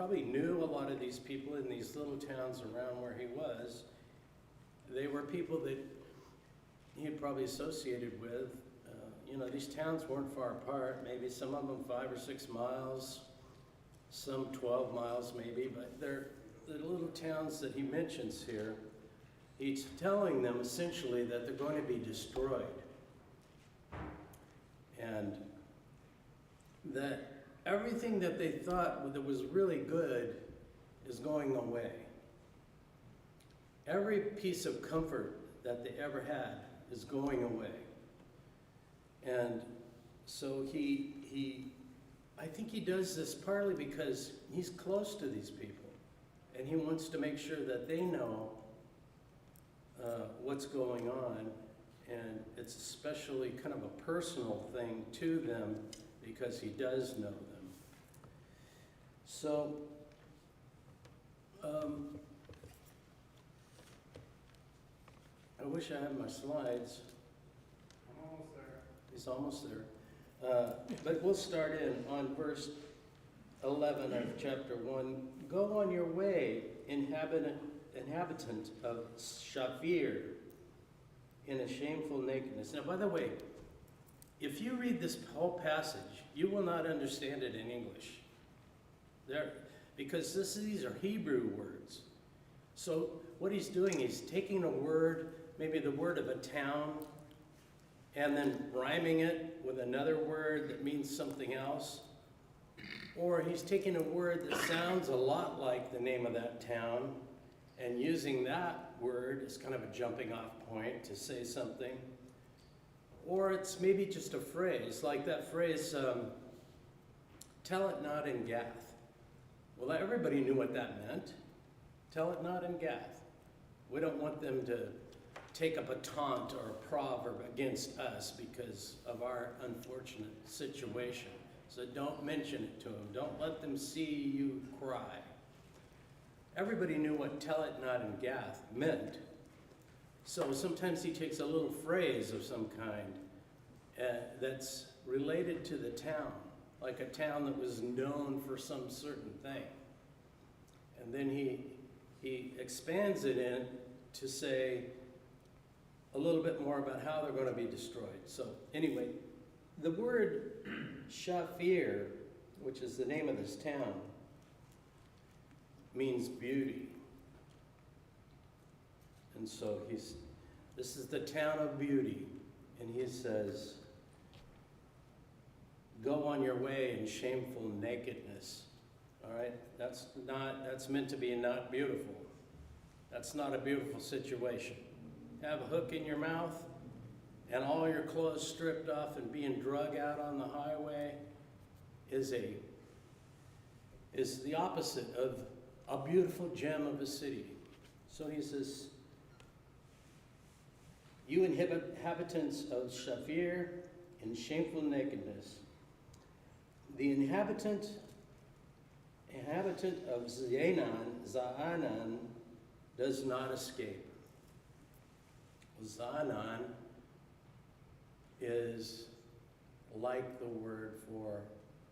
probably knew a lot of these people in these little towns around where he was. They were people that he had probably associated with. You know, these towns weren't far apart, maybe some of them 5 or 6 miles, some 12 miles maybe, but they're the little towns that he mentions here. He's telling them essentially that they're going to be destroyed. And that everything that they thought that was really good is going away. Every piece of comfort that they ever had is going away. And so I think he does this partly because he's close to these people, and he wants to make sure that they know what's going on, and it's especially kind of a personal thing to them because he does know them. So, I wish I had my slides. I'm almost there. He's almost there. But we'll start in on verse 11 of chapter 1. Go on your way, inhabitant of Shaphir, in a shameful nakedness. Now, by the way, if you read this whole passage, you will not understand it in English. Because these are Hebrew words. So what he's doing is taking a word, maybe the word of a town, and then rhyming it with another word that means something else. Or he's taking a word that sounds a lot like the name of that town and using that word as kind of a jumping off point to say something. Or it's maybe just a phrase, like that phrase, tell it not in Gath. Well, everybody knew what that meant. Tell it not in Gath. We don't want them to take up a taunt or a proverb against us because of our unfortunate situation. So don't mention it to them. Don't let them see you cry. Everybody knew what tell it not in Gath meant. So sometimes he takes a little phrase of some kind that's related to the town, like a town that was known for some certain thing. And then he expands it in to say a little bit more about how they're going to be destroyed. So anyway, the word Shaphir, which is the name of this town, means beauty. And so this is the town of beauty. And he says, go on your way in shameful nakedness. All right? That's meant to be not beautiful. That's not a beautiful situation. Have a hook in your mouth and all your clothes stripped off and being drug out on the highway is the opposite of a beautiful gem of a city. So he says, you inhabitants of Shaphir in shameful nakedness. The inhabitant of Zaanan does not escape. Zaanan is like the word for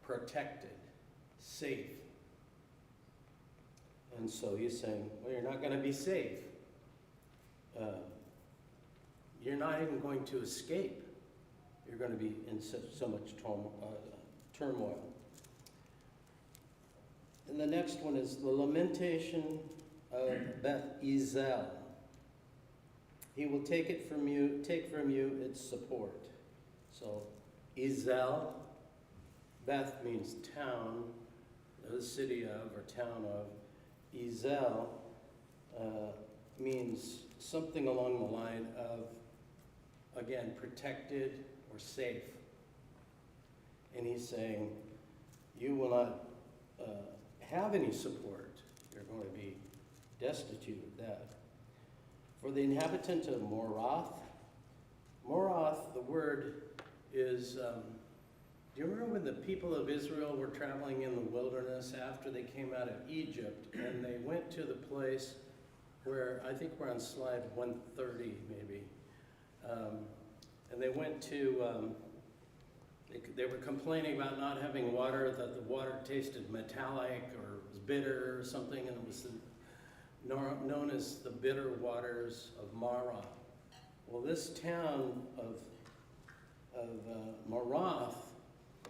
protected, safe. And so he's saying, well, you're not going to be safe. You're not even going to escape. You're going to be in so much turmoil. And the next one is the lamentation of Beth Ezel. He will take from you its support. So Ezel, Beth means town, the city of or town of. Ezel means something along the line of, again, protected or safe. And he's saying, you will not have any support. You're going to be destitute of that. For the inhabitant of Morath, the word is, do you remember when the people of Israel were traveling in the wilderness after they came out of Egypt, and they went to the place where, I think we're on slide 130 maybe, and they went to, they were complaining about not having water, that the water tasted metallic or was bitter or something, and it was known as the bitter waters of Mara. Well, this town of Marath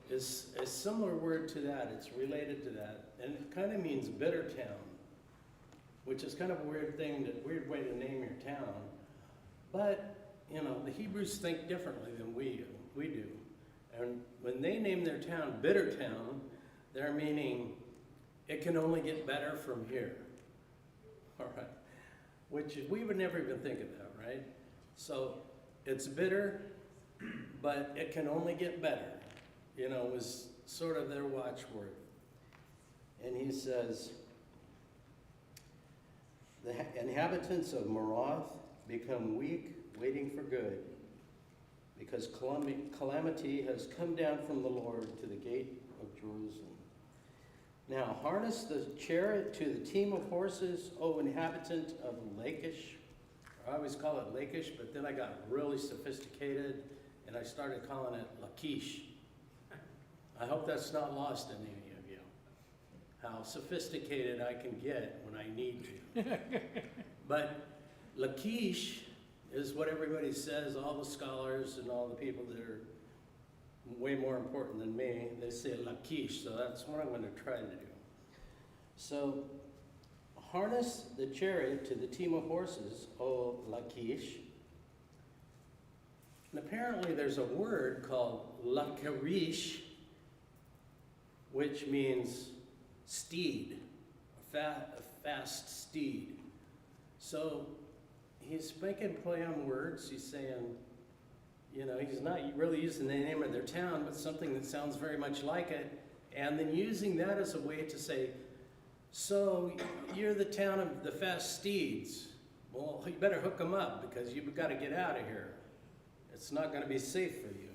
is a similar word to that. It's related to that, and it kind of means bitter town, which is kind of a weird way to name your town. But you know, the Hebrews think differently than we do, and when they name their town Bitter Town, they're meaning it can only get better from here. All right, which we would never even think of that, right? So it's bitter, but it can only get better. You know, was sort of their watchword. And he says, the inhabitants of Marath become weak, waiting for good, because calamity has come down from the Lord to the gate of Jerusalem. Now harness the chariot to the team of horses, O inhabitant of Lachish. I always call it Lachish, but then I got really sophisticated and I started calling it Lachish. I hope that's not lost in any of you, how sophisticated I can get when I need to. But Lachish is what everybody says, all the scholars and all the people that are way more important than me, they say Lachish, so that's what I'm going to try to do. So, harness the chariot to the team of horses, O Lachish. And apparently there's a word called Lacharish, which means steed, a fast steed. So he's making play on words. He's saying, you know, he's not really using the name of their town, but something that sounds very much like it, and then using that as a way to say, so you're the town of the fast steeds. Well, you better hook them up because you've got to get out of here. It's not going to be safe for you.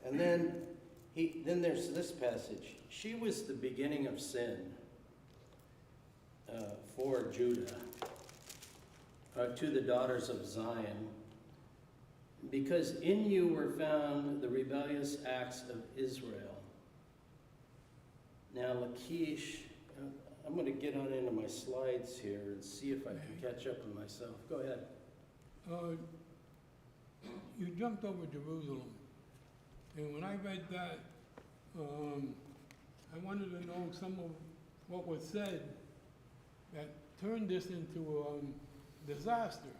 And then there's this passage. She was the beginning of sin for Judah, to the daughters of Zion, because in you were found the rebellious acts of Israel. Now Lachish, I'm going to get on into my slides here and see if I can catch up with myself. Go ahead. You jumped over Jerusalem, and when I read that, I wanted to know some of what was said that turned this into a disaster.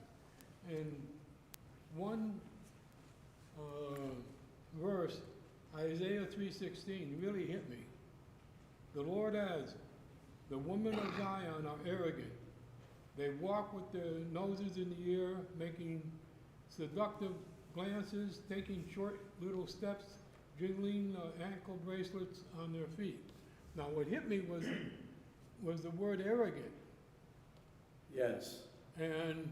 And one verse, Isaiah 3:16, really hit me. The Lord adds, the women of Zion are arrogant. They walk with their noses in the air, making seductive glances, taking short little steps, jiggling ankle bracelets on their feet. Now what hit me was the word arrogant. Yes. And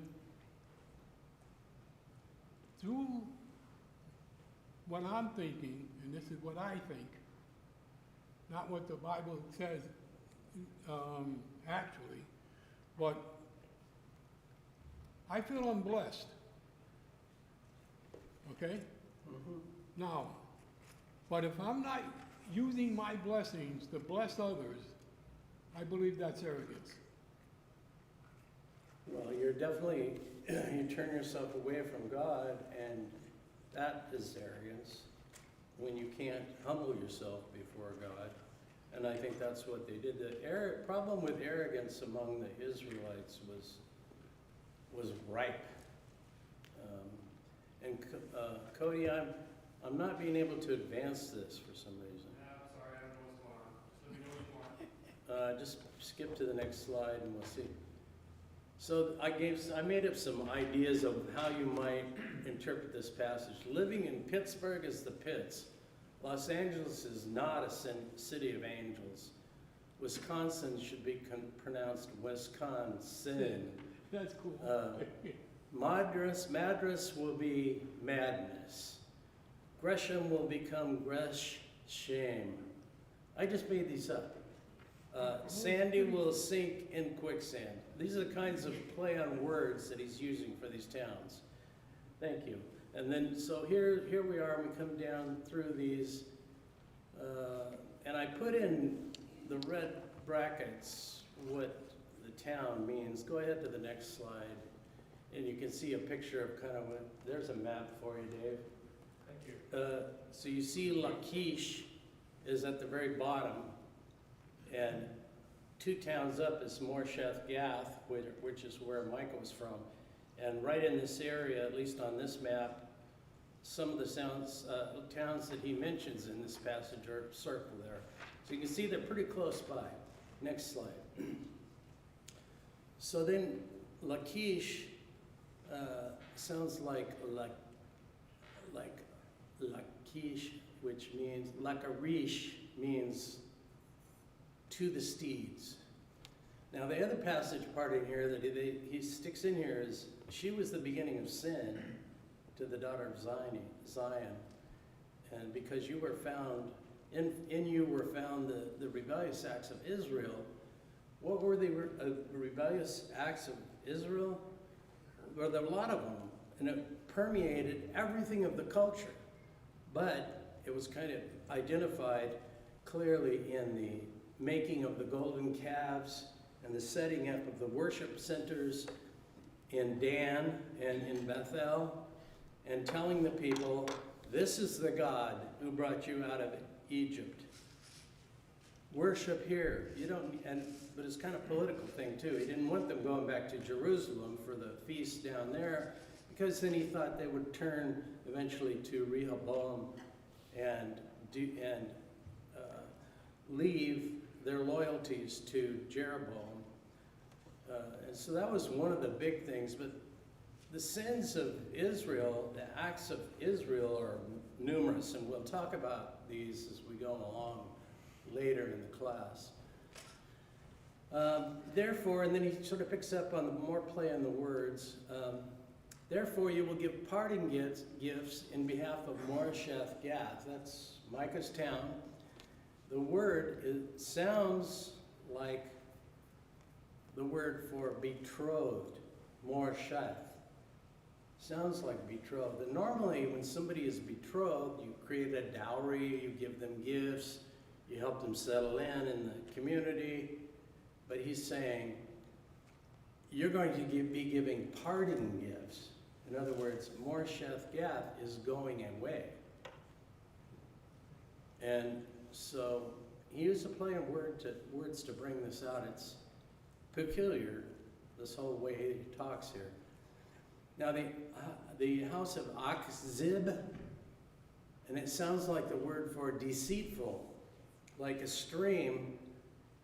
through what I'm thinking, and this is what I think, not what the Bible says actually, but I feel I'm blessed. Okay? Mm-hmm. Now, but if I'm not using my blessings to bless others, I believe that's arrogance. Well, you're definitely, you turn yourself away from God, and that is arrogance, when you can't humble yourself before God. And I think that's what they did. The problem with arrogance among the Israelites was ripe. Cody, I'm not being able to advance this for some reason. Yeah, I'm sorry, I don't know what's going on. Just let me know what you want. Just skip to the next slide and we'll see. So I made up some ideas of how you might interpret this passage. Living in Pittsburgh is the pits. Los Angeles is not a city of angels. Wisconsin should be pronounced Wisconsin. That's cool. Madras will be madness. Gresham will become Gresham. I just made these up. Sandy will sink in quicksand. These are the kinds of play on words that he's using for these towns. Thank you. And then, so here we are, we come down through these, and I put in the red brackets what the town means. Go ahead to the next slide. And you can see a picture of kind of what, there's a map for you, Dave. Thank you. So you see Lachish is at the very bottom, and 2 towns up is Morsheth Gath, which is where Micah was from. And right in this area, at least on this map, some of the towns that he mentions in this passage are circled there. So you can see they're pretty close by. Next slide. So then Lachish sounds like Lachish, which means, Lakarish means to the steeds. Now the other passage part in here that he sticks in here is, she was the beginning of sin to the daughter of Zion. And because you were found, in you were found the rebellious acts of Israel. What were the rebellious acts of Israel? Well, there were a lot of them, and it permeated everything of the culture. But it was kind of identified clearly in the making of the golden calves and the setting up of the worship centers in Dan and in Bethel, and telling the people, this is the God who brought you out of Egypt. Worship here. You don't, but it's kind of a political thing too. He didn't want them going back to Jerusalem for the feast down there, because then he thought they would turn eventually to Rehoboam and leave their loyalties to Jeroboam. And so that was one of the big things. But the sins of Israel, the acts of Israel are numerous, and we'll talk about these as we go along later in the class. Therefore, and then he sort of picks up on the more play on the words, therefore you will give parting gifts in behalf of Morsheth Gath. That's Micah's town. The word, it sounds like the word for betrothed, Morsheth. Sounds like betrothed. And normally when somebody is betrothed, you create a dowry, you give them gifts, you help them settle in the community. But he's saying, you're going to be giving parting gifts. In other words, Morsheth Gath is going away. And so he used a play on words to bring this out. It's peculiar, this whole way he talks here. Now the house of Achzib, and it sounds like the word for deceitful, like a stream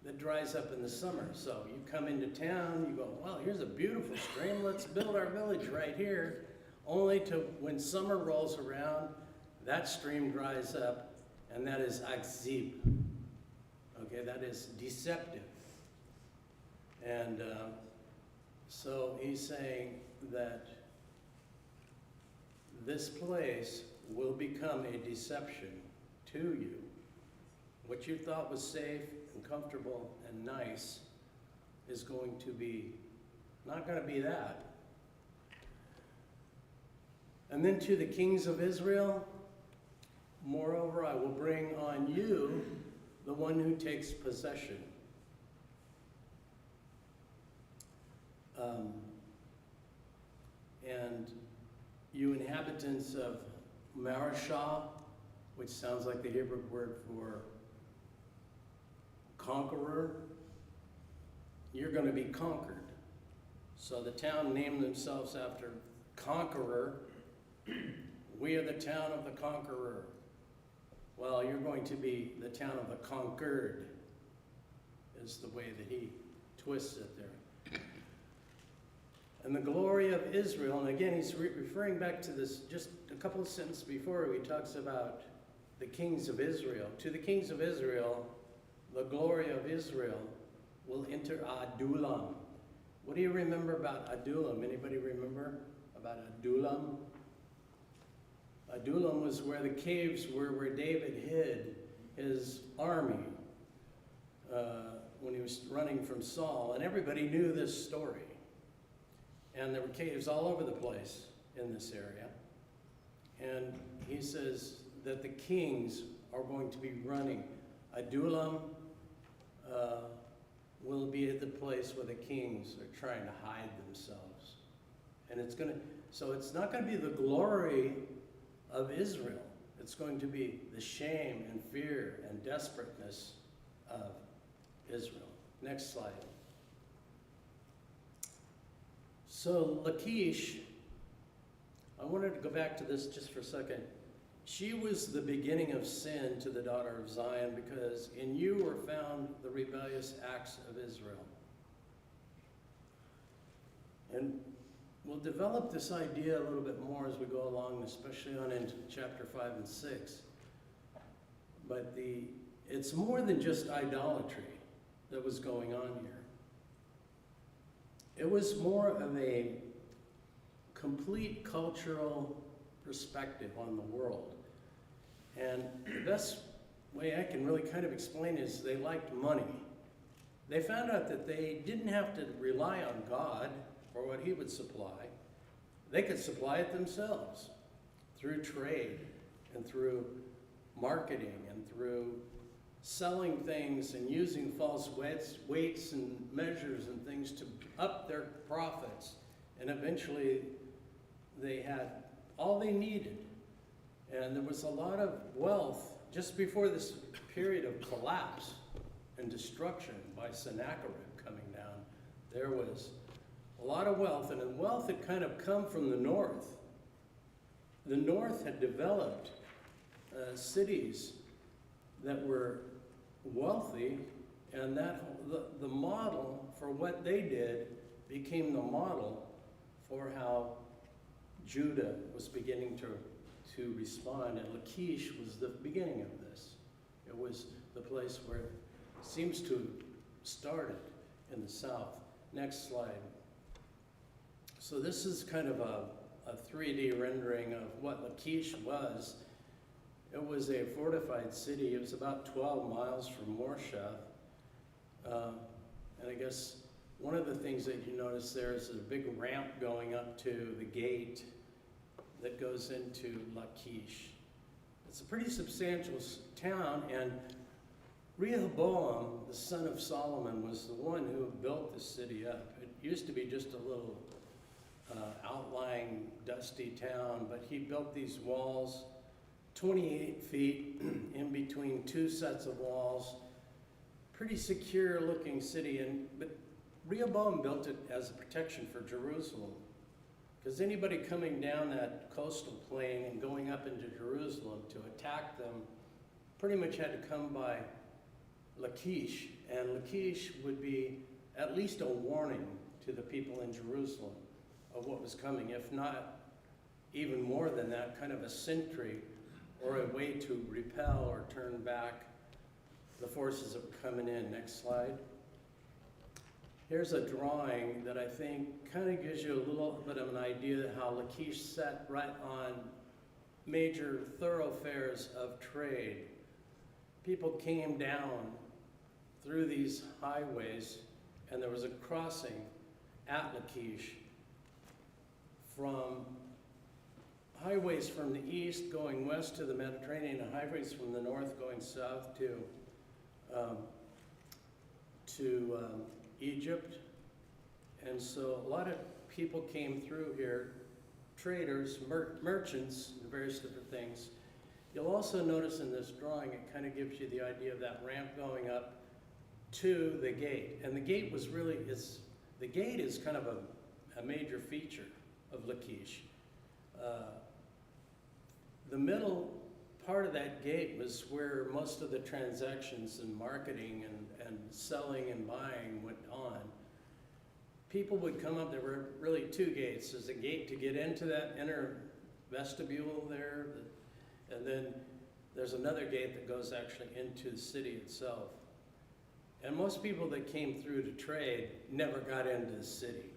that dries up in the summer. So you come into town, you go, well, here's a beautiful stream, let's build our village right here. Only to, when summer rolls around, that stream dries up, and that is Achzib. Okay, that is deceptive. And so he's saying that this place will become a deception to you. What you thought was safe and comfortable and nice is going to be, not going to be that. And then to the kings of Israel, moreover, I will bring on you the one who takes possession. And you inhabitants of Marashah, which sounds like the Hebrew word for conqueror, you're going to be conquered. So the town named themselves after conqueror. We are the town of the conqueror. Well, you're going to be the town of the conquered, is the way that he twists it there. And the glory of Israel, and again, he's referring back to this, just a couple of sentences before, he talks about the kings of Israel. To the kings of Israel, the glory of Israel will enter Adullam. What do you remember about Adullam? Anybody remember about Adullam? Adullam was where the caves were, where David hid his army when he was running from Saul. And everybody knew this story. And there were caves all over the place in this area. And he says that the kings are going to be running. Adullam place where the kings are trying to hide themselves. And so it's not gonna be the glory of Israel. It's going to be the shame and fear and desperateness of Israel. Next slide. So Lachish, I wanted to go back to this just for a second. She was the beginning of sin to the daughter of Zion, because in you were found the rebellious acts of Israel. And we'll develop this idea a little bit more as we go along, especially on into chapter 5 and 6. But it's more than just idolatry that was going on here. It was more of a complete cultural perspective on the world. And the best way I can really kind of explain is they liked money. They found out that they didn't have to rely on God for what he would supply. They could supply it themselves through trade and through marketing and through selling things and using false weights and measures and things to up their profits. And eventually they had all they needed. And there was a lot of wealth just before this period of collapse and destruction by Sennacherib coming down. There was a lot of wealth, and the wealth had kind of come from the north. The north had developed cities that were wealthy, and the model for what they did became the model for how Judah was beginning to respond, and Lachish was the beginning of this. It was the place where it seems to have started in the south. Next slide. So this is kind of a 3D rendering of what Lachish was. It was a fortified city. It was about 12 miles from Morsheth. And I guess one of the things that you notice there is a big ramp going up to the gate that goes into Lachish. It's a pretty substantial town, and Rehoboam, the son of Solomon, was the one who built the city up. It used to be just a little outlying, dusty town, but he built these walls 28 feet in between two sets of walls. Pretty secure looking city, but Rehoboam built it as a protection for Jerusalem. Because anybody coming down that coastal plain and going up into Jerusalem to attack them pretty much had to come by Lachish. And Lachish would be at least a warning to the people in Jerusalem of what was coming, if not even more than that, kind of a sentry or a way to repel or turn back the forces that were coming in. Next slide. Here's a drawing that I think kind of gives you a little bit of an idea of how Lachish sat right on major thoroughfares of trade. People came down through these highways, and there was a crossing at Lachish from highways from the east going west to the Mediterranean, and highways from the north going south to Egypt. And so a lot of people came through here, traders, merchants, and various different things. You'll also notice in this drawing, it kind of gives you the idea of that ramp going up to the gate. And the gate was really, the gate is kind of a major feature of Lachish. The middle part of that gate was where most of the transactions and marketing and selling and buying went on. People would come up, there were really two gates. There's a gate to get into that inner vestibule there, and then there's another gate that goes actually into the city itself. And most people that came through to trade never got into the city.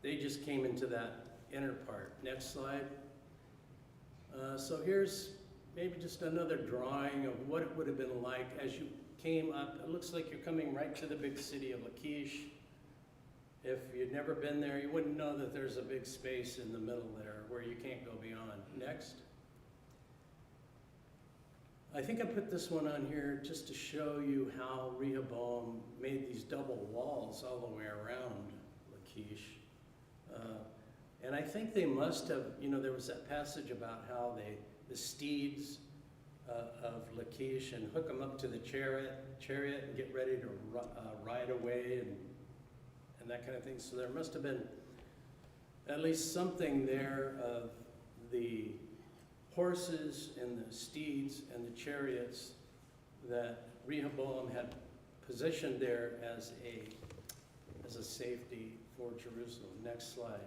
They just came into that inner part. Next slide. So here's maybe just another drawing of what it would have been like as you came up. It looks like you're coming right to the big city of Lachish. If you'd never been there, you wouldn't know that there's a big space in the middle there where you can't go beyond. Next. I think I put this one on here just to show you how Rehoboam made these double walls all the way around Lachish. And I think they must have, there was that passage about how the steeds of Lachish and hook them up to the chariot and get ready to ride away and that kind of thing. So there must have been at least something there of the horses and the steeds and the chariots that Rehoboam had positioned there as a safety for Jerusalem. Next slide.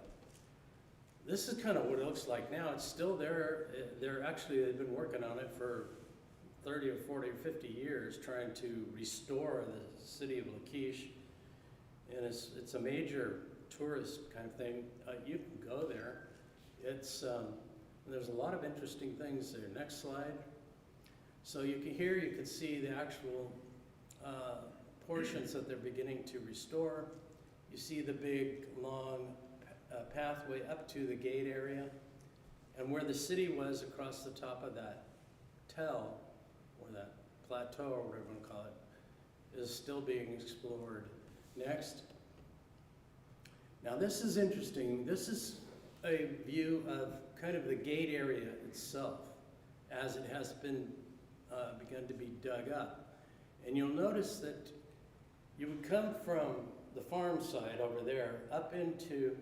This is kind of what it looks like now. It's still there. They've been working on it for 30 or 40 or 50 years, trying to restore the city of Lachish. And it's a major tourist kind of thing. You can go there. There's a lot of interesting things there. Next slide. So you can see the actual portions that they're beginning to restore. You see the big, long pathway up to the gate area. And where the city was across the top of that tell, or that plateau, or whatever you want to call it, is still being explored. Next. Now this is interesting. This is a view of kind of the gate area itself as it has been begun to be dug up. And you'll notice that you would come from the farm side over there up into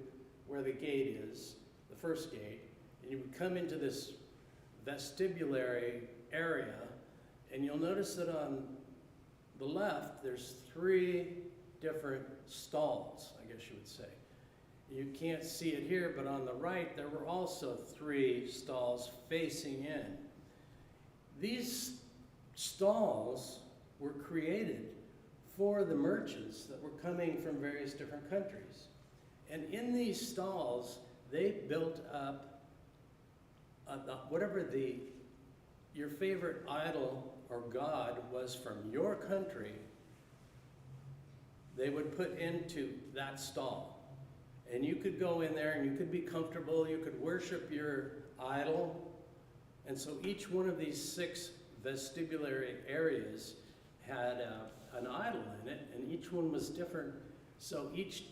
where the gate is, the first gate, and you would come into this vestibulary area, and you'll notice that on the left there's 3 different stalls, I guess you would say. You can't see it here, but on the right there were also 3 stalls facing in. These stalls were created for the merchants that were coming from various different countries. And in these stalls, they built up whatever your favorite idol or god was from your country, they would put into that stall. And you could go in there and you could be comfortable, you could worship your idol. And so each one of these 6 vestibulary areas had an idol in it, and each one was different. So each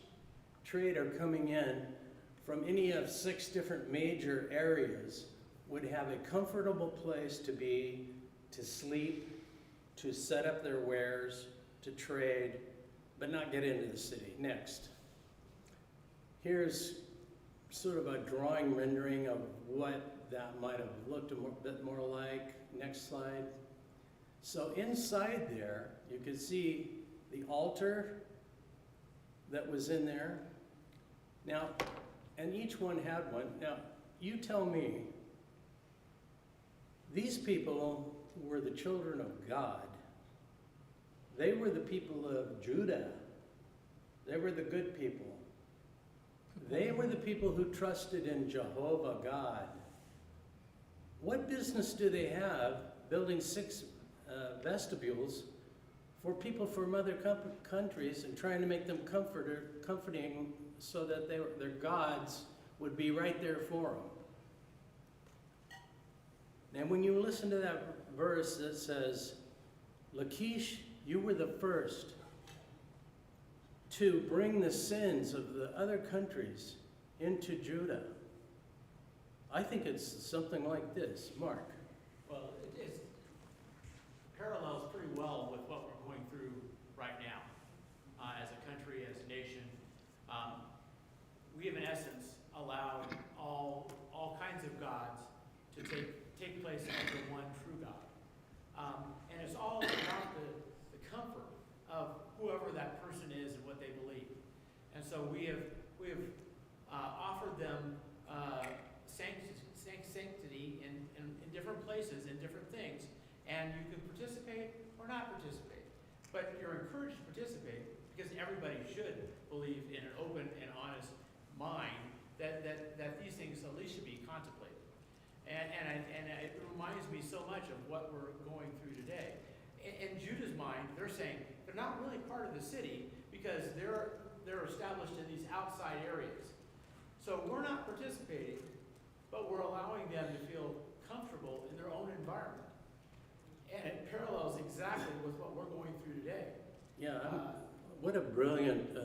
trader coming in from any of 6 different major areas would have a comfortable place to be, to sleep, to set up their wares, to trade, but not get into the city. Next. Here's sort of a drawing rendering of what that might have looked a bit more like. Next slide. So inside there, you can see the altar that was in there. Now, and each one had one. Now, you tell me, these people were the children of God. They were the people of Judah. They were the good people. They were the people who trusted in Jehovah God. What business do they have building 6 vestibules for people from other countries and trying to make them comforting so that their gods would be right there for them? And when you listen to that verse that says, Lachish, you were the first to bring the sins of the other countries into Judah. I think it's something like this. Mark. Well, it parallels pretty well with what we're going through right now as a country, as a nation. We have, in essence, allowed all kinds of gods to take place under one true God. And it's all about the comfort of whoever that person is and what they believe. And so we have offered them sanctity in different places, in different things, and you can participate or not participate. But you're encouraged to participate because everybody should believe in an open and honest mind that these things at least should be contemplated. And it reminds me so much of what we're going through today. In Judah's mind, they're saying they're not really part of the city because they're established in these outside areas. So we're not participating, but we're allowing them to feel comfortable in their own environment. And it parallels exactly with what we're going through today. Yeah, what a brilliant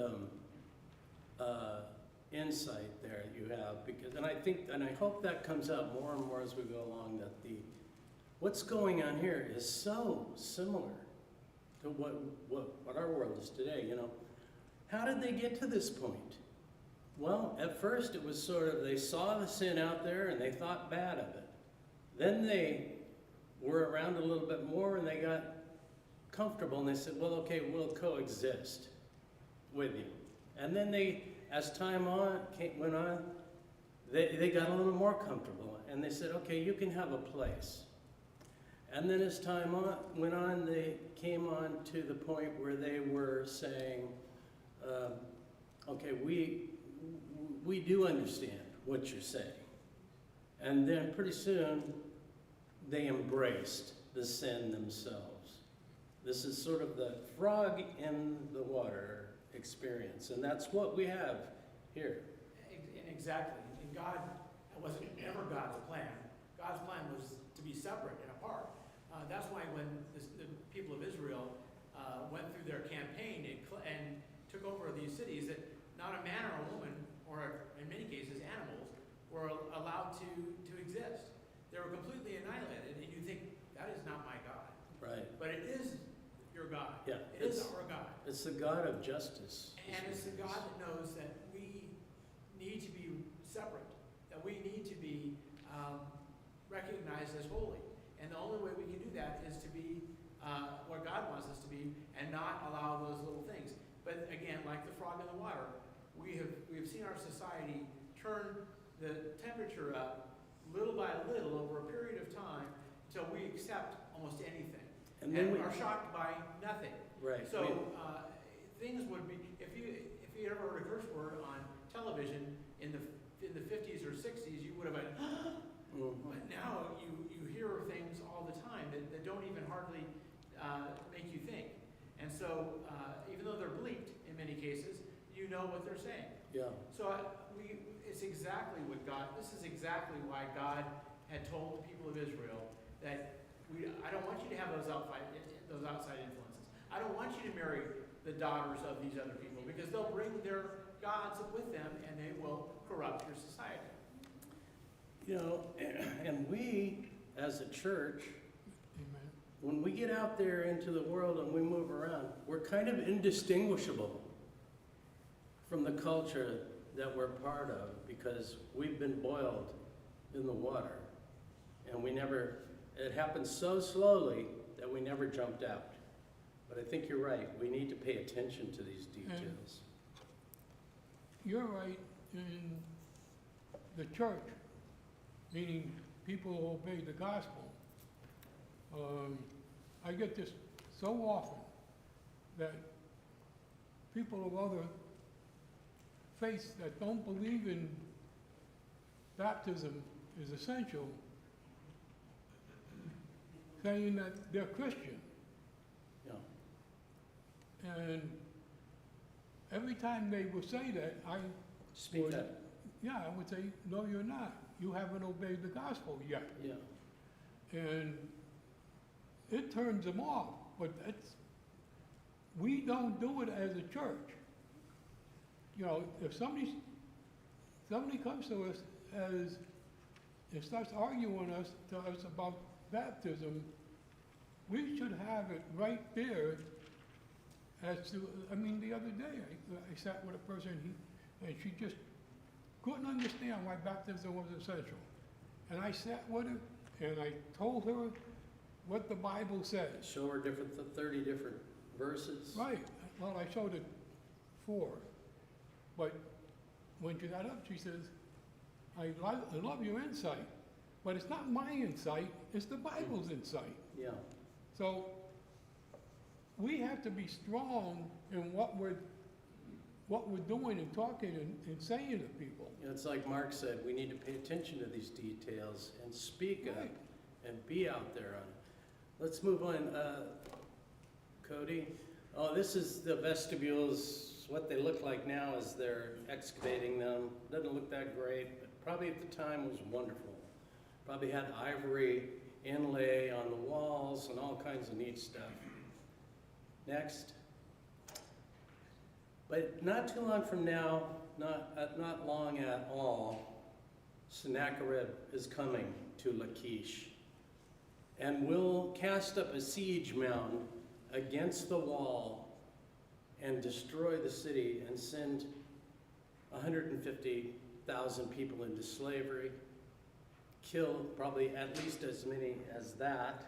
insight there you have, because, and I think, and I hope that comes out more and more as we go along, that what's going on here is so similar to what our world is today, you know. How did they get to this point? Well, at first it was sort of, they saw the sin out there and they thought bad of it. Then they were around a little bit more and they got comfortable and they said, well, okay, we'll coexist with you. And then they, as time went on, they got a little more comfortable and they said, okay, you can have a place. And then as time went on, they came on to the point where they were saying, okay, we do understand what you're saying. And then pretty soon, they embraced the sin themselves. This is sort of the frog in the water experience, and that's what we have here. Exactly. And God, it wasn't ever God's plan. God's plan was to be separate and apart. That's why when the people of Israel went through their campaign and took over these cities, that not a man or a woman, or in many cases animals, were allowed to exist. They were completely annihilated, and you think, that is not my God. Right. But it is your God. Yeah. It is our God. It's the God of justice. And it's the God that knows that we need to be separate, that we need to be recognized as holy. And the only way we can do that is to be what God wants us to be and not allow those little things. But again, like the frog in the water, we have seen our society turn the temperature up little by little over a period of time until we accept almost anything. And then we are shocked by nothing. Right. So things would be, if you ever heard a curse word on television in the 50s or 60s, you would have went, but now you hear things all the time that don't even hardly make you think. And so even though they're bleeped in many cases, you know what they're saying. Yeah. So it's exactly what God, this is exactly why God had told the people of Israel that I don't want you to have those outside influences. I don't want you to marry the daughters of these other people because they'll bring their gods with them and they will corrupt your society. You know, and we, as a church, Amen. when we get out there into the world and we move around, we're kind of indistinguishable from the culture that we're part of because we've been boiled in the water. And it happened so slowly that we never jumped out. But I think you're right. We need to pay attention to these details. You're right in the church, meaning people who obey the gospel. I get this so often that people of other faiths that don't believe in baptism is essential, saying that they're Christian. Yeah. And every time they would say that, I Speak up. would say, no, you're not. You haven't obeyed the gospel yet. Yeah. And it turns them off, but we don't do it as a church. You know, if somebody comes to us and starts arguing to us about baptism, we should have it right there as to, the other day I sat with a person and she just couldn't understand why baptism was essential. And I sat with her and I told her what the Bible says. Show her 30 different verses. Right. Well, I showed it 4. But when she got up, she says, I love your insight, but it's not my insight, it's the Bible's insight. Yeah. So we have to be strong in what we're doing and talking and saying to people. It's like Mark said, we need to pay attention to these details and speak up Right. and be out there on it. Let's move on. Cody? Oh, this is the vestibules. What they look like now as they're excavating them. Doesn't look that great, but probably at the time was wonderful. Probably had ivory inlay on the walls and all kinds of neat stuff. Next. But not too long from now, not long at all, Sennacherib is coming to Lachish and will cast up a siege mound against the wall and destroy the city and send 150,000 people into slavery, kill probably at least as many as that.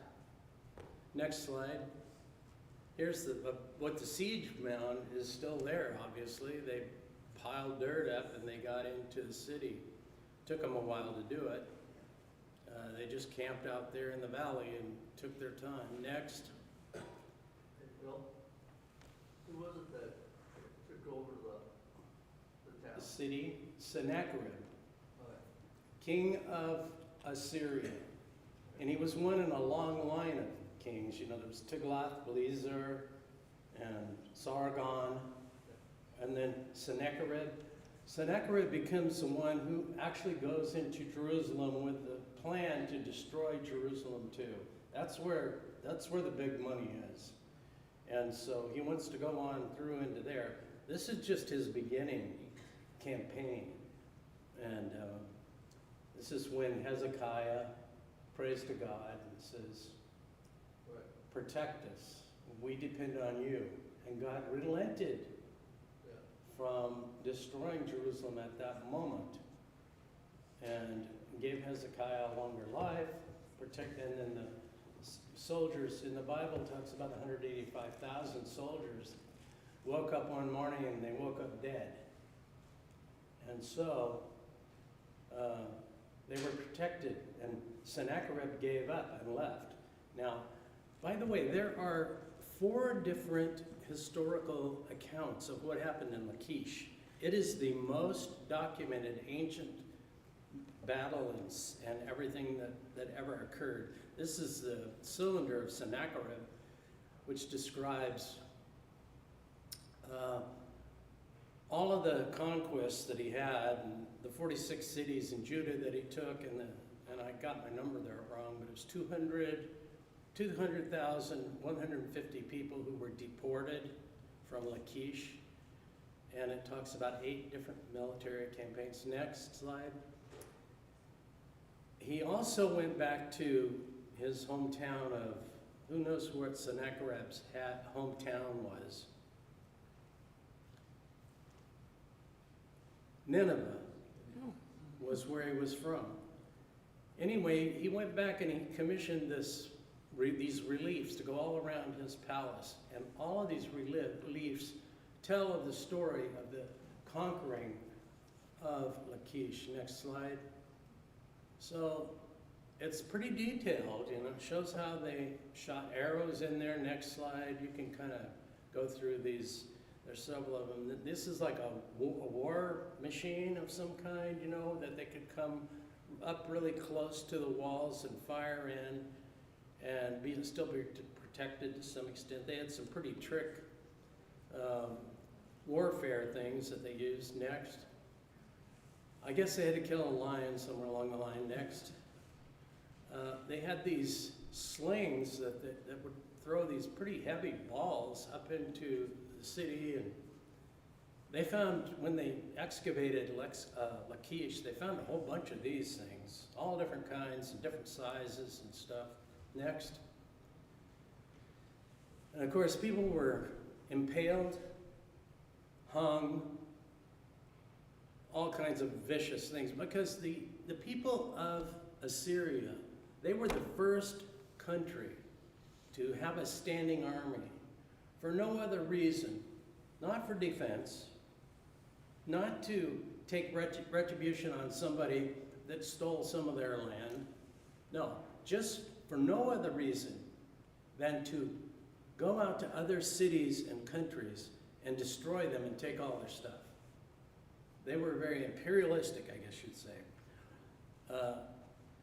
Next slide. Here's what the siege mound is still there, obviously. They piled dirt up and they got into the city. Took them a while to do it. They just camped out there in the valley and took their time. Next. Hey, Phil, who was it that took over the town? The city, Sennacherib, Okay. king of Assyria. And he was one in a long line of kings. You know, there was Tiglath-Pileser and Sargon, and then Sennacherib. Sennacherib becomes the one who actually goes into Jerusalem with the plan to destroy Jerusalem too. That's where the big money is. And so he wants to go on through into there. This is just his beginning campaign. And this is when Hezekiah prays to God and says, Right. protect us. We depend on you. And God relented Yeah. from destroying Jerusalem at that moment and gave Hezekiah a longer life, and then the soldiers in the Bible talks about 185,000 soldiers woke up one morning and they woke up dead. And so they were protected, and Sennacherib gave up and left. Now, by the way, there are 4 different historical accounts of what happened in Lachish. It is the most documented ancient battle and everything that ever occurred. This is the cylinder of Sennacherib, which describes all of the conquests that he had, and the 46 cities in Judah that he took, and I got my number there wrong, but it was 200,150 people who were deported from Lachish, and it talks about 8 different military campaigns. Next slide. He also went back to his hometown of, who knows what Sennacherib's hometown was? Nineveh was where he was from. Anyway, he went back and he commissioned these reliefs to go all around his palace. And all of these reliefs tell of the story of the conquering of Lachish. Next slide. So it's pretty detailed, you know, it shows how they shot arrows in there. Next slide, you can kind of go through these. There's several of them. This is like a war machine of some kind, you know, that they could come up really close to the walls and fire in and still be protected to some extent. They had some pretty trick warfare things that they used. Next. I guess they had to kill a lion somewhere along the line. Next. They had these slings that would throw these pretty heavy balls up into the city, and they found, when they excavated Lachish, they found a whole bunch of these things, all different kinds and different sizes and stuff. Next. And of course, people were impaled, hung, all kinds of vicious things, because the people of Assyria, they were the first country to have a standing army for no other reason, not for defense, not to take retribution on somebody that stole some of their land. No, just for no other reason than to go out to other cities and countries and destroy them and take all their stuff. They were very imperialistic, I guess you'd say.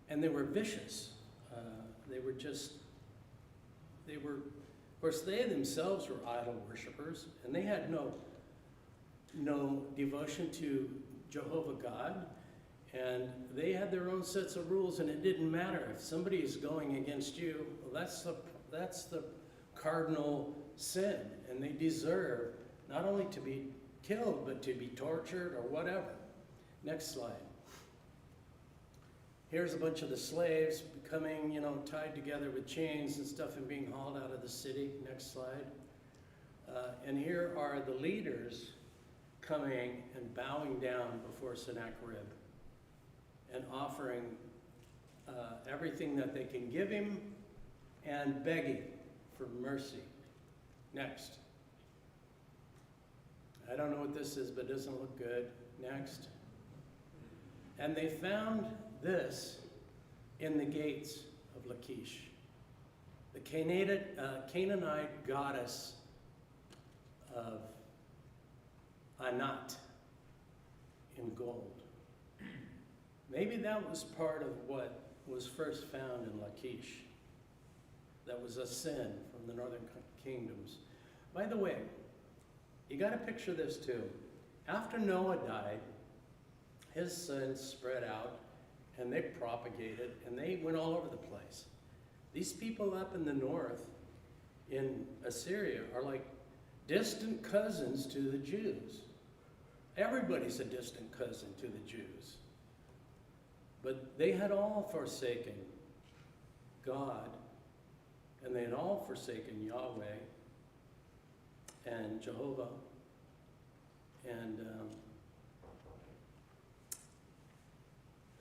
And they were vicious. Of course, they themselves were idol worshipers, and they had no devotion to Jehovah God. And they had their own sets of rules, and it didn't matter. If somebody is going against you, well, that's the cardinal sin, and they deserve not only to be killed, but to be tortured or whatever. Next slide. Here's a bunch of the slaves becoming, tied together with chains and stuff and being hauled out of the city. Next slide. And here are the leaders coming and bowing down before Sennacherib and offering everything that they can give him and begging for mercy. Next. I don't know what this is, but it doesn't look good. Next. And they found this in the gates of Lachish, the Canaanite goddess of Anat in gold. Maybe that was part of what was first found in Lachish. That was a sin from the northern kingdoms. By the way, you got to picture this too. After Noah died, his sons spread out and they propagated and they went all over the place. These people up in the north in Assyria are like distant cousins to the Jews. Everybody's a distant cousin to the Jews. But they had all forsaken God, and they had all forsaken Yahweh and Jehovah. And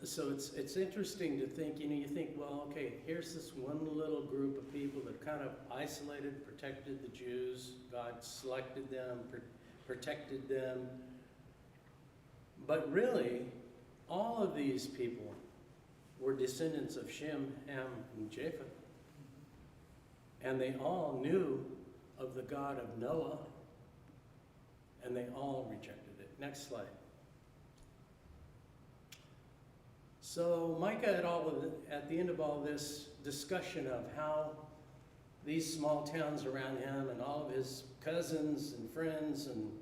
so it's interesting to think, you think, well, okay, here's this one little group of people that kind of isolated, protected the Jews. God selected them, protected them. But really, all of these people were descendants of Shem, Ham, and Japheth. And they all knew of the God of Noah, and they all rejected it. Next slide. So Micah, at the end of all this discussion of how these small towns around him and all of his cousins and friends and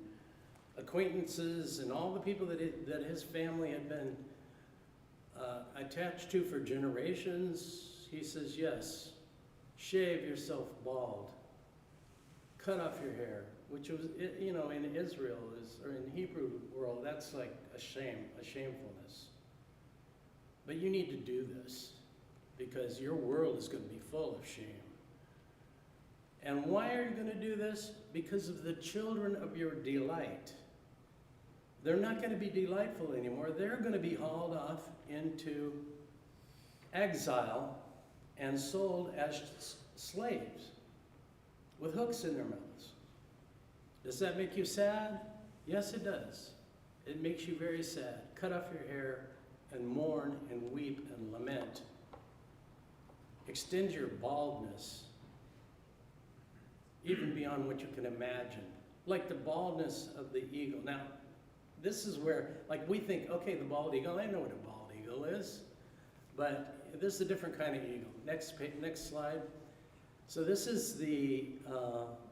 acquaintances and all the people that his family had been attached to for generations, he says, yes, shave yourself bald, cut off your hair, which was, in Israel or in the Hebrew world, that's like a shamefulness. But you need to do this because your world is going to be full of shame. And why are you going to do this? Because of the children of your delight. They're not going to be delightful anymore. They're going to be hauled off into exile and sold as slaves with hooks in their mouths. Does that make you sad? Yes, it does. It makes you very sad. Cut off your hair and mourn and weep and lament. Extend your baldness even beyond what you can imagine. Like the baldness of the eagle. Now, this is where, we think, okay, the bald eagle, I know what a bald eagle is, but this is a different kind of eagle. Next slide. So this is the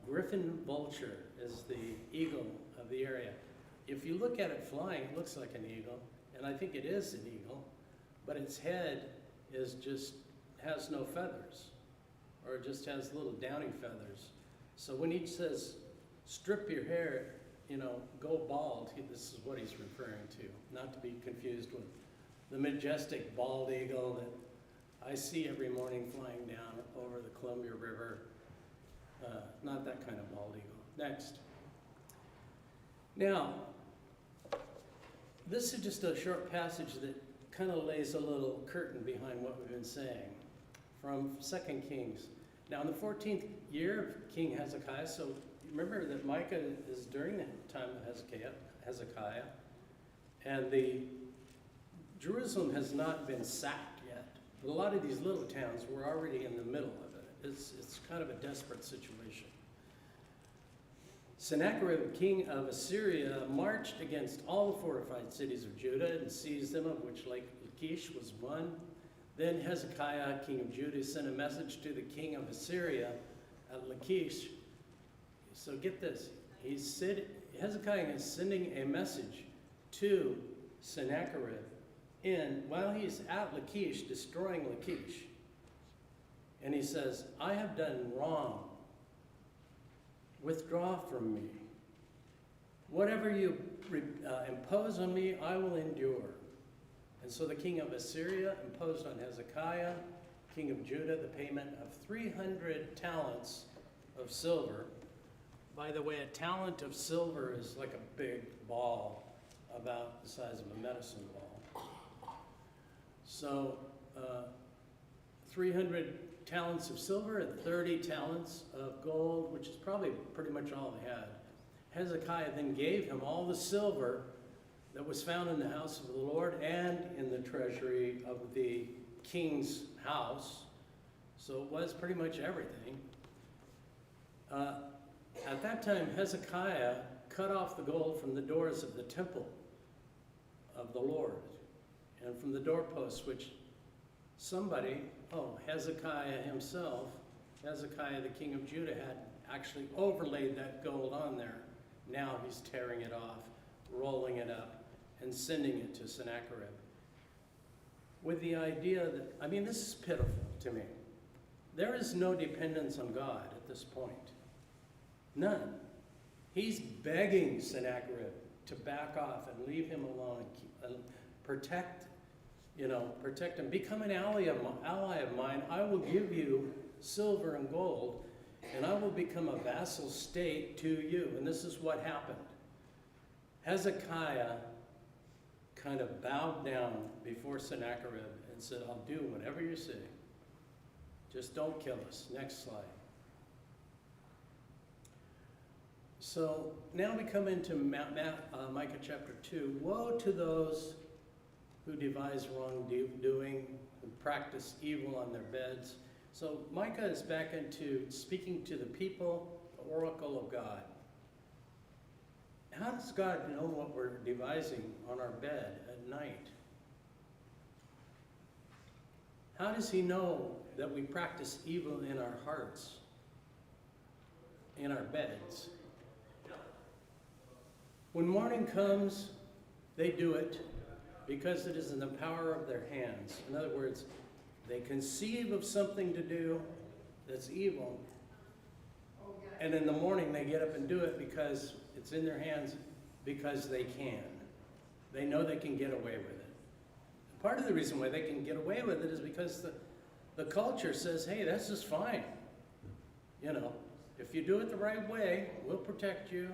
griffin vulture, is the eagle of the area. If you look at it flying, it looks like an eagle, and I think it is an eagle, but its head has no feathers, or it just has little downy feathers. So when he says, strip your hair, go bald, this is what he's referring to, not to be confused with the majestic bald eagle that I see every morning flying down over the Columbia River. Not that kind of bald eagle. Next. Now, this is just a short passage that kind of lays a little curtain behind what we've been saying from 2 Kings. Now, in the 14th year of King Hezekiah, so remember that Micah is during the time of Hezekiah, and Jerusalem has not been sacked yet. But a lot of these little towns were already in the middle of it. It's kind of a desperate situation. Sennacherib, king of Assyria, marched against all the fortified cities of Judah and seized them, of which Lachish was one. Then Hezekiah, king of Judah, sent a message to the king of Assyria at Lachish. So get this. Hezekiah is sending a message to Sennacherib in, while he's at Lachish, destroying Lachish, and he says, I have done wrong. Withdraw from me. Whatever you impose on me, I will endure. And so the king of Assyria imposed on Hezekiah, king of Judah, the payment of 300 talents of silver. By the way, a talent of silver is like a big ball about the size of a medicine ball. So 300 talents of silver and 30 talents of gold, which is probably pretty much all they had. Hezekiah then gave him all the silver that was found in the house of the Lord and in the treasury of the king's house. So it was pretty much everything. At that time, Hezekiah cut off the gold from the doors of the temple of the Lord and from the doorposts, which somebody, Hezekiah himself, Hezekiah the king of Judah, had actually overlaid that gold on there. Now he's tearing it off, rolling it up, and sending it to Sennacherib. With the idea that, this is pitiful to me. There is no dependence on God at this point. None. He's begging Sennacherib to back off and leave him alone and protect him. Become an ally of mine. I will give you silver and gold, and I will become a vassal state to you. And this is what happened. Hezekiah kind of bowed down before Sennacherib and said, I'll do whatever you say. Just don't kill us. Next slide. So now we come into Micah chapter 2. Woe to those who devise wrongdoing, who practice evil on their beds. So Micah is back into speaking to the people, the oracle of God. How does God know what we're devising on our bed at night? How does he know that we practice evil in our hearts, in our beds? When morning comes, they do it because it is in the power of their hands. In other words, they conceive of something to do that's evil, and in the morning they get up and do it because it's in their hands, because they can. They know they can get away with it. Part of the reason why they can get away with it is because the culture says, hey, that's just fine. If you do it the right way, we'll protect you.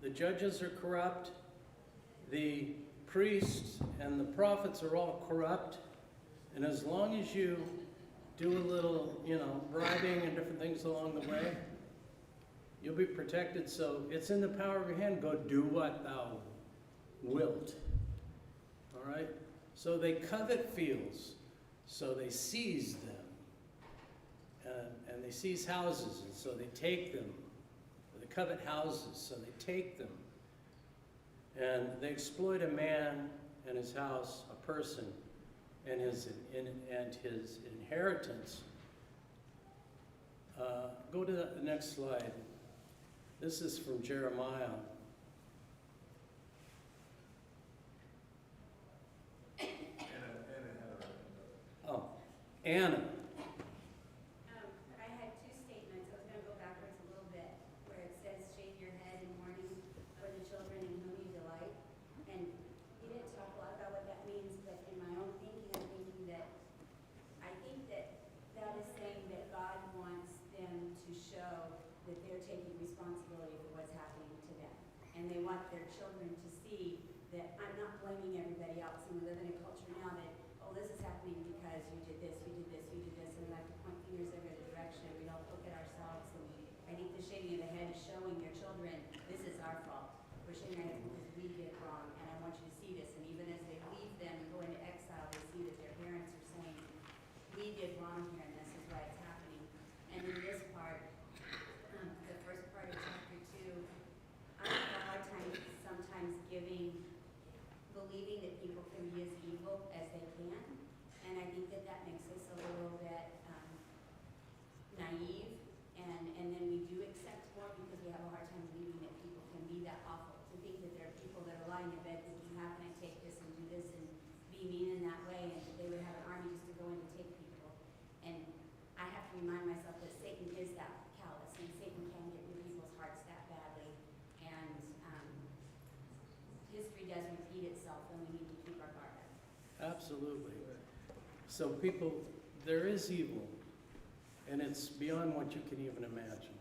The judges are corrupt. The priests and the prophets are all corrupt. And as long as you do a little, bribing and different things along the way, you'll be protected. So it's in the power of your hand. Go do what thou wilt. All right? So they covet fields. So they seize them. And they seize houses. And so they take them. They covet houses. So they take them. And they exploit a man and his house, a person, and his inheritance. Go to the next slide. This is from Jeremiah. Anna. I had two statements. I was going to go backwards a little bit, where it says, shave your head in mourning for the children in whom you delight. And he didn't talk a lot about what that means, but in my own thinking, I'm thinking that I think that that is saying that God wants them to show that they're taking responsibility for what's happening to them. And they want their children to see that I'm not blaming everybody else. And we live in a culture now that, oh, this is happening because you did this, you did this, you did this, and we like to point fingers every other direction. We don't look at ourselves. And I think the shaving of the head is showing their children, this is our fault. We're shaving our heads because we did wrong, and I want you to see this. And even as they leave them and go into exile, they see that their parents are saying, we did wrong here, and this is why it's happening. And in this part, the first part of chapter 2, I have a hard time sometimes believing that people can be as evil as they can. And I think that that makes us a little bit Absolutely. So people, there is evil, and it's beyond what you can even imagine.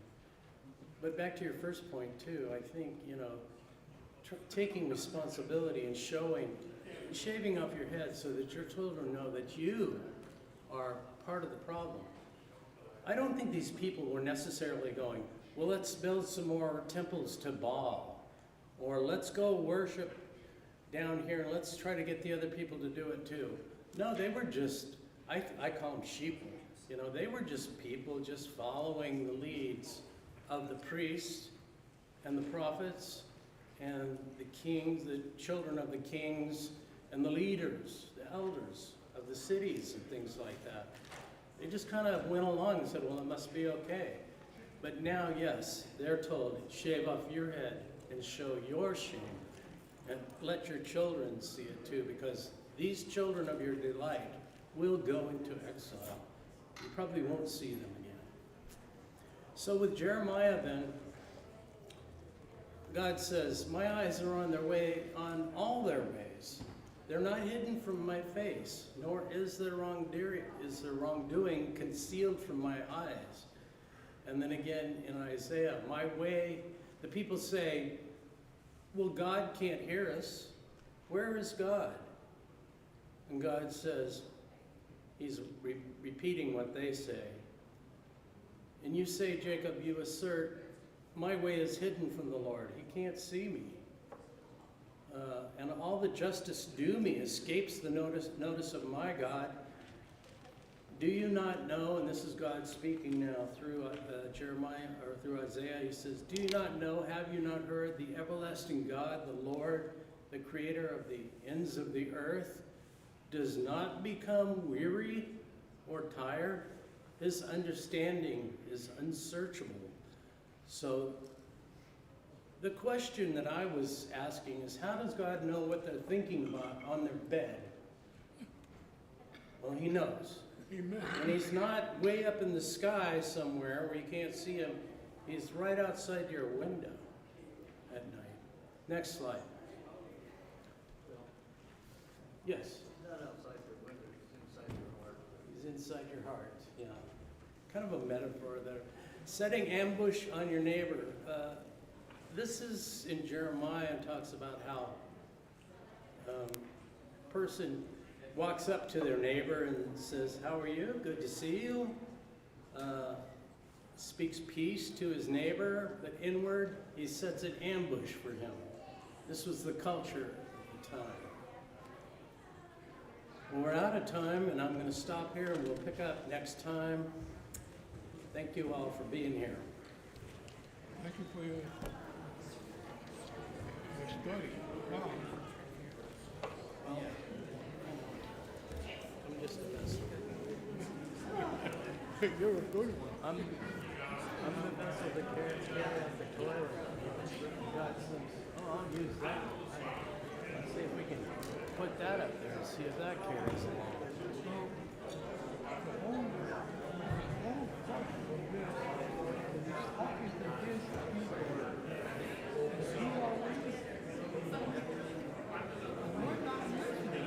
But back to your first point too, I think, taking responsibility and shaving off your head so that your children know that you are part of the problem. I don't think these people were necessarily going, well, let's build some more temples to Baal, or let's go worship down here and let's try to get the other people to do it too. No, they were just, I call them sheeple. They were just people just following the leads of the priests and the prophets and the kings, the children of the kings, and the leaders, the elders of the cities and things like that. They just kind of went along and said, well, it must be okay. But now, yes, they're told, shave off your head and show your shame, and let your children see it too, because these children of your delight will go into exile. You probably won't see them again. So with Jeremiah then, God says, my eyes are on their way, on all their ways. They're not hidden from my face, nor is their wrongdoing concealed from my eyes. And then again in Isaiah, my way, the people say, well, God can't hear us. Where is God? And God says, he's repeating what they say. And you say, Jacob, you assert, my way is hidden from the Lord. He can't see me. And all the justice due me escapes the notice of my God. Do you not know, and this is God speaking now through Jeremiah, or through Isaiah, he says, do you not know, have you not heard, the everlasting God, the Lord, the creator of the ends of the earth, does not become weary or tired? His understanding is unsearchable. So the question that I was asking is, how does God know what they're thinking about on their bed? Well, he knows. Amen. And he's not way up in the sky somewhere where you can't see him. He's right outside your window at night. Next slide. Yes? He's not outside your window, he's inside your heart. He's inside your heart, yeah. Kind of a metaphor there. Setting ambush on your neighbor. This is in Jeremiah, and talks about how a person walks up to their neighbor and says, how are you? Good to see you. Speaks peace to his neighbor, but inward, he sets an ambush for him. This was the culture at the time. Well, we're out of time, and I'm going to stop here, and we'll pick up next time. Thank you all for being here. Thank you for your study. Wow. Well, I'm just a vessel. You're a good one. I'm the vessel that carries out the Torah. God says, oh, I'll use that. Let's see if we can put that up there and see if that carries along. The whole point of this is talking against people. You already, we're not listening.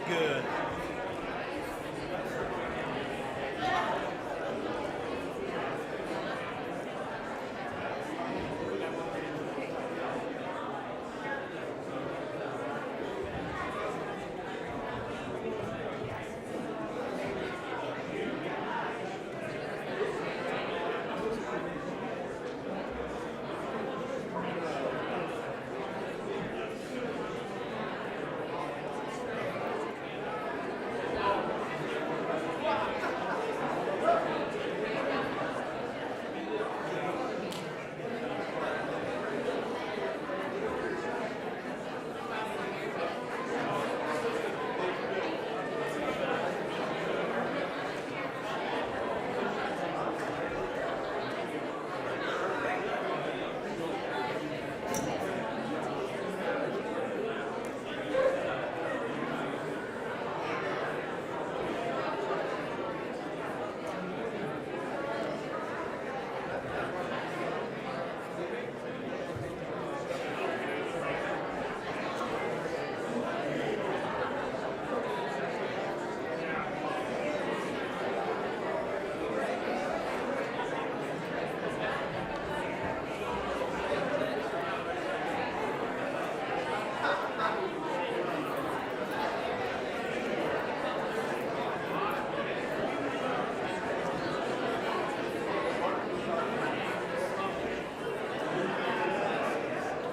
good.